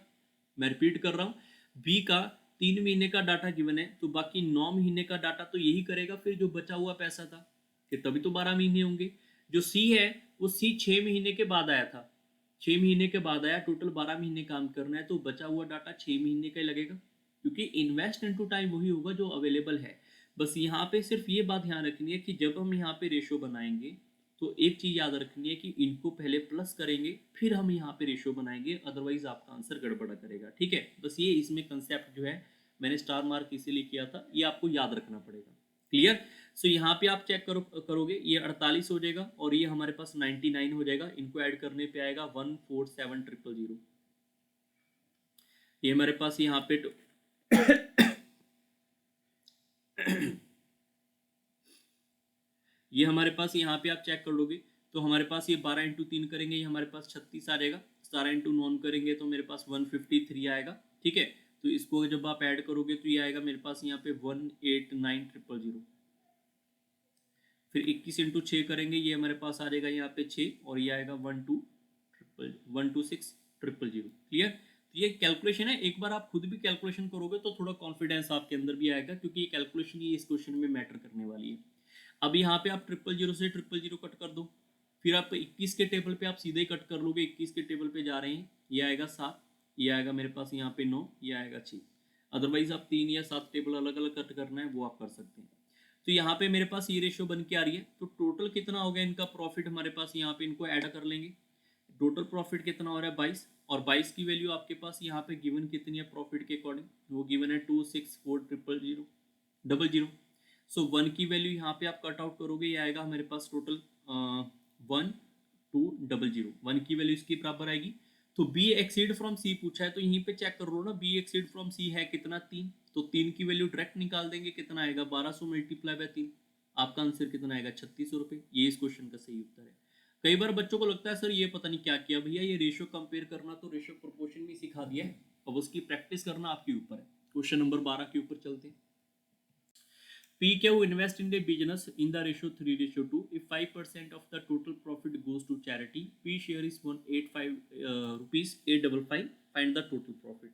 मैं रिपीट कर रहा हूं, बी का 3 महीने का डाटा गिवन है, तो बाकी 9 महीने का डाटा तो यही करेगा, फिर जो बचा हुआ पैसा था कि तभी तो 12 महीने होंगे। जो सी है वो सी 6 महीने के बाद आया था, 6 महीने के बाद आया, टोटल 12 महीने काम करना है, तो बचा हुआ डाटा 6 महीने का ही लगेगा, क्योंकि इन्वेस्ट इनटू टाइम वही होगा जो अवेलेबल है। बस यहाँ पे सिर्फ ये बात ध्यान रखनी है कि जब हम यहाँ पे रेशो बनाएंगे, तो एक चीज याद रखनी है कि इनको पहले प्लस करेंगे फिर हम यहाँ पे रेशो बनाएंगे, अदरवाइज आपका आंसर गड़बड़ा करेगा। ठीक है, बस ये इसमें कंसेप्ट जो है मैंने स्टार मार्क इसीलिए किया था, ये आपको याद रखना पड़ेगा। क्लियर? सो यहाँ पे आप चेक करोगे, ये 48 हो जाएगा और ये हमारे पास 99 हो जाएगा, इनको ऐड करने पे आएगा 147,000। ये हमारे पास यहाँ पे ये हमारे पास यहाँ पे आप चेक कर लोगे, तो हमारे पास ये 12 इंटू 3 करेंगे, ये हमारे पास 36 आ जाएगा, 17 इंटू 9 करेंगे तो मेरे पास 153 आएगा। ठीक है, तो इसको जब आप ऐड करोगे तो ये आएगा मेरे पास यहाँ पे 189,000। फिर 21 इंटू 6 करेंगे, ये हमारे पास आ जाएगा यहाँ पे 6, और ये आएगा 126,000। क्लियर? तो ये कैलकुलेशन है, एक बार आप खुद भी कैलकुलेशन करोगे तो थोड़ा कॉन्फिडेंस आपके अंदर भी आएगा, क्योंकि ये कैलकुलेशन ही इस क्वेश्चन में मैटर करने वाली है। अब यहाँ पे आप 000 से 000 कट कर दो, फिर आप 21 के टेबल पे आप सीधे ही कट कर लोगे, 21 के टेबल पे जा रहे हैं, ये आएगा 7, ये आएगा मेरे पास यहाँ पे 9, ये आएगा 6। अदरवाइज आप 3 या 7 टेबल अलग अलग कट करना है वो आप कर सकते हैं। तो यहाँ पे मेरे पास ये रेशियो बन के आ रही है, तो टोटल कितना हो गया इनका प्रॉफिट हमारे पास, यहाँ पे इनको ऐड कर लेंगे। टोटल प्रॉफिट कितना हो रहा है 22, और 22 की वैल्यू आपके पास यहाँ पे गिवन कितनी है प्रॉफिट के अकॉर्डिंग, वो गिवन है 264,000। सो 1 की वैल्यू यहाँ पे आप कट आउट करोगे, ये आएगा हमारे पास टोटल 1200। 1 की वैल्यू इसकी बराबर आएगी। तो बी एक्सीड फ्रॉम सी पूछा है, तो यहीं पे चेक कर लो ना, बी एक्सीड फ्रॉम सी है कितना 3, तो 3 की वैल्यू डायरेक्ट निकाल देंगे, कितना आएगा 1200 मल्टीप्लाई बाय 3, आपका आंसर कितना आएगा 3600 रुपये। ये इस क्वेश्चन का सही उत्तर है। कई बार बच्चों को लगता है सर ये पता नहीं क्या किया भैया, ये रेशियो कंपेयर करना तो रेशियो प्रोपोर्शन भी सिखा दिया है, अब उसकी प्रैक्टिस करना आपके ऊपर है। क्वेश्चन नंबर 12 के ऊपर चलते हैं। PQ invest in the business in the ratio 3:2. If 5% of the total profit goes to charity, P share is 185 rupees 855. Find the total profit.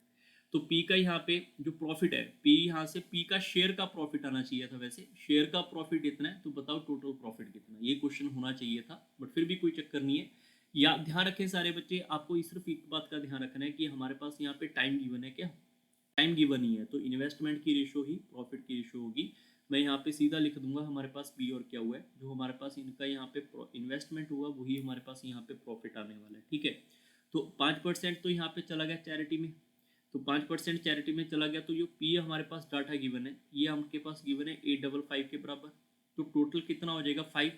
तो P का यहाँ पे जो प्रॉफिट है, P यहाँ से P का शेयर का प्रॉफिट आना चाहिए था, वैसे शेयर का प्रॉफिट इतना है, तो बताओ टोटल प्रॉफिट कितना, ये क्वेश्चन होना चाहिए था, बट फिर भी कोई चक्कर नहीं है। या ध्यान रखें सारे बच्चे, आपको सिर्फ एक बात का ध्यान रखना है कि हमारे पास यहाँ पे टाइम गिवन है, क्या टाइम गिवन ही है, तो इन्वेस्टमेंट की रेशो ही प्रॉफिट की रेशो होगी। मैं यहाँ पे सीधा लिख दूंगा हमारे पास बी और क्या हुआ है, जो हमारे पास इनका यहाँ पे इन्वेस्टमेंट हुआ वही हमारे पास यहाँ पे प्रॉफिट आने वाला है। ठीक है, तो 5% तो यहाँ पे चला गया चैरिटी में, तो 5% चैरिटी में चला गया, तो जो पी हमारे पास डाटा गिवन है, ये हमके पास गिवन है 855 के बराबर, तो टोटल कितना हो जाएगा 5,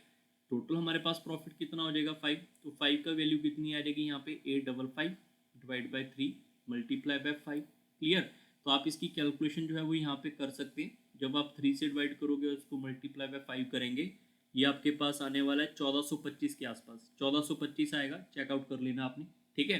टोटल हमारे पास प्रॉफिट कितना हो जाएगा 5, तो 5 का वैल्यू कितनी आ जाएगी यहाँ पे 855 divide by 3 multiply by 5। Clear? तो आप इसकी कैलकुलेशन जो है वो यहाँ पे कर सकते हैं, जब आप 3 से डिवाइड करोगे उसको मल्टीप्लाई बाय 5 करेंगे, ये आपके पास आने वाला है 1425 के आसपास, 1425 आएगा, चेकआउट कर लेना आपने। ठीक है,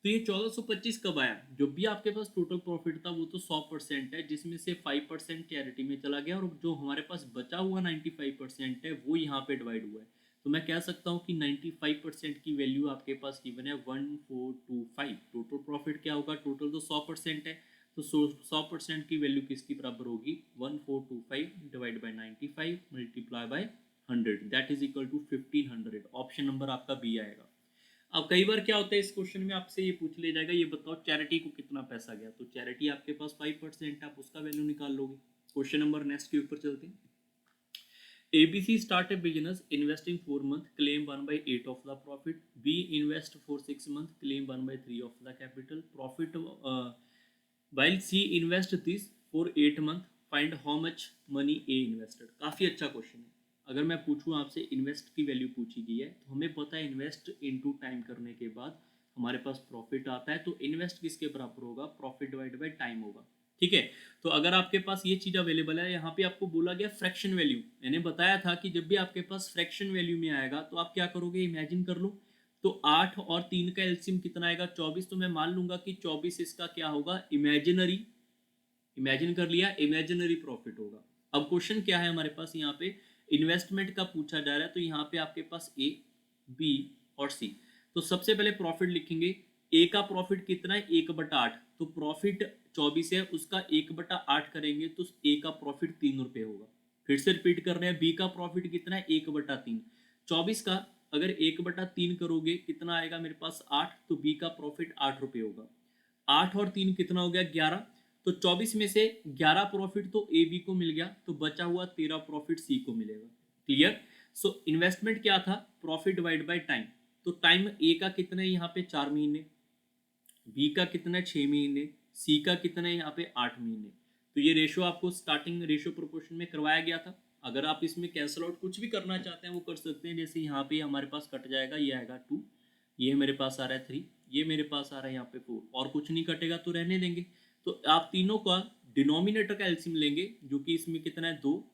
तो ये 1425 कब आया, जब भी आपके पास टोटल प्रॉफिट था वो तो 100% है, जिसमें से 5% चैरिटी में चला गया, और जो हमारे पास बचा हुआ 95% है वो यहाँ पे डिवाइड हुआ है। तो मैं कह सकता हूँ कि 95% की वैल्यू आपके पास गिवन है 1425। टोटल प्रॉफिट क्या होगा, टोटल तो 100% है, तो 100% की वैल्यू किसकी बराबर होगी 1425 divide by 95 multiply by 100, that is equal to 1500। Option number आपका बी आएगा। अब कई बार क्या होता है इस क्वेश्चन में आपसे ये पूछ लिया जाएगा, ये बताओ चैरिटी को कितना पैसा गया, तो चैरिटी आपके पास 5%, आप उसका वैल्यू निकाल लोगे। क्वेश्चन नंबर नेक्स्ट के ऊपर चलते हैं। ABC start a business, investing 4 months, claim 1/8 of the profit. B invest for 6 months, claim 1/3 of the capital. Profit while C invest this for 8 months, find how much money A invested. काफ़ी अच्छा question है। अगर मैं पूछूँ आपसे invest की value पूछी गई है, तो हमें पता है इन्वेस्ट इनटू टाइम करने के बाद हमारे पास प्रॉफिट आता है, तो इन्वेस्ट किसके बराबर होगा, प्रॉफिट डिवाइड बाय टाइम होगा। ठीक है, तो अगर आपके पास ये चीज़ अवेलेबल है, यहाँ पे आपको बोला गया फ्रैक्शन वैल्यू, मैंने बताया था कि जब भी आपके पास फ्रैक्शन वैल्यू में आएगा तो आप क्या करोगे, इमेजिन कर लो, तो 8 और 3 का एलसीएम कितना आएगा 24, तो मैं मान लूंगा कि 24 इसका क्या होगा इमेजिनरी, इमेजिन कर लिया, इमेजिनरी प्रॉफिट होगा। अब क्वेश्चन क्या है हमारे पास, यहाँ पे इन्वेस्टमेंट का पूछा जा रहा है, तो यहाँ पे आपके पास ए, बी और सी। तो सबसे पहले प्रॉफिट लिखेंगे, ए का प्रॉफिट कितना है 1/8, तो प्रॉफिट 24 है, उसका 1/8 करेंगे तो ए का प्रॉफिट 3 रुपये होगा। फिर से रिपीट कर रहे हैं, बी का प्रॉफिट कितना है 1/3, 24 का अगर 1/3 करोगे कितना आएगा मेरे पास 8, तो बी का प्रॉफिट 8 रुपये होगा। 8 और 3 कितना हो गया 11, तो 24 में से 11 प्रॉफिट तो ए बी को मिल गया, तो बचा हुआ 13 प्रॉफिट सी को मिलेगा। क्लियर? सो इन्वेस्टमेंट क्या था, प्रॉफिट डिवाइड बाय टाइम, तो टाइम ए का कितना है यहाँ पे 4 महीने, बी का कितना है 6 महीने, सी का कितना है यहाँ पे 8 महीने। तो ये रेशो आपको स्टार्टिंग रेशो प्रोपोर्शन में करवाया गया था। अगर आप इसमें कैंसल आउट कुछ भी करना चाहते हैं वो कर सकते हैं, जैसे यहाँ पे हमारे पास कट जाएगा, ये आएगा 2, ये मेरे पास आ रहा है 3, ये मेरे पास आ रहा है यहाँ पे 4, और कुछ नहीं कटेगा तो रहने देंगे। तो आप तीनों का डिनोमिनेटर का एलसीएम लेंगे, जो कि इसमें कितना है 2,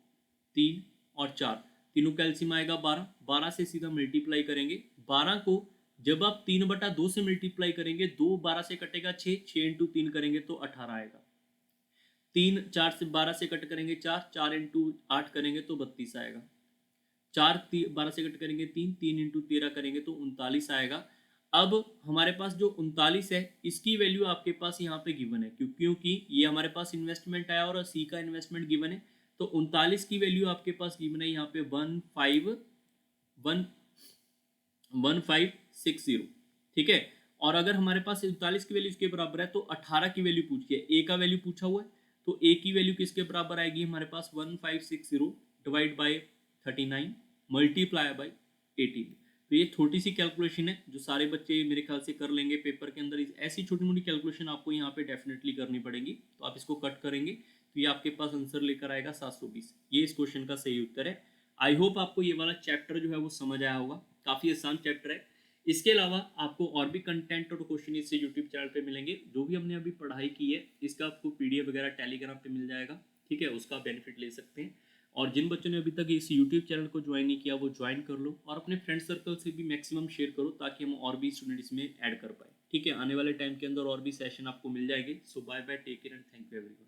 3 और 4, तीनों का एलसीएम आएगा 12, 12 से सीधा मल्टीप्लाई करेंगे, 12 को जब आप 3/2 से मल्टीप्लाई करेंगे, 2 12 से कटेगा 6, 6 इंटू 3 करेंगे तो 18 आएगा, 3 4 से 12 से कट करेंगे 4, 4 इंटू 8 करेंगे तो 32 आएगा। 12 से कट करेंगे 3, 3 इंटू 13 करेंगे तो 39 आएगा। अब हमारे पास जो 39 है इसकी वैल्यू आपके पास यहाँ पे गिवन है, क्योंकि ये हमारे पास इन्वेस्टमेंट आया और सी का इन्वेस्टमेंट गिवन है, तो 39 की वैल्यू आपके पास गिवन है यहाँ पे 1560। ठीक है, और अगर हमारे पास 39 की वैल्यू इसके बराबर है तो 18 की वैल्यू पूछी है, ए का वैल्यू पूछा हुआ है, तो ए की वैल्यू किसके बराबर आएगी हमारे पास 1560 डिवाइड बाई 39 मल्टीप्लाई बाई 18। तो ये छोटी सी कैलकुलेशन है जो सारे बच्चे मेरे ख्याल से कर लेंगे पेपर के अंदर। ऐसी छोटी मोटी कैलकुलेशन आपको यहाँ पे डेफिनेटली करनी पड़ेगी, तो आप इसको कट करेंगे तो ये आपके पास आंसर लेकर आएगा 720। ये इस क्वेश्चन का सही उत्तर है। आई होप आपको ये वाला चैप्टर जो है वो समझ आया होगा, काफ़ी आसान चैप्टर है। इसके अलावा आपको और भी कंटेंट और क्वेश्चन इससे यूट्यूब चैनल पे मिलेंगे। जो भी हमने अभी पढ़ाई की है इसका आपको पीडीएफ वगैरह टेलीग्राम पे मिल जाएगा, ठीक है, उसका बेनिफिट ले सकते हैं। और जिन बच्चों ने अभी तक इस यूट्यूब चैनल को ज्वाइन नहीं किया वो ज्वाइन कर लो, और अपने फ्रेंड सर्कल से भी मैक्सिमम शेयर करो ताकि हम और भी स्टूडेंट इसमें ऐड कर पाए। ठीक है, आने वाले टाइम के अंदर और भी सेशन आपको मिल जाएंगे। So bye bye, take care and thank you everyone.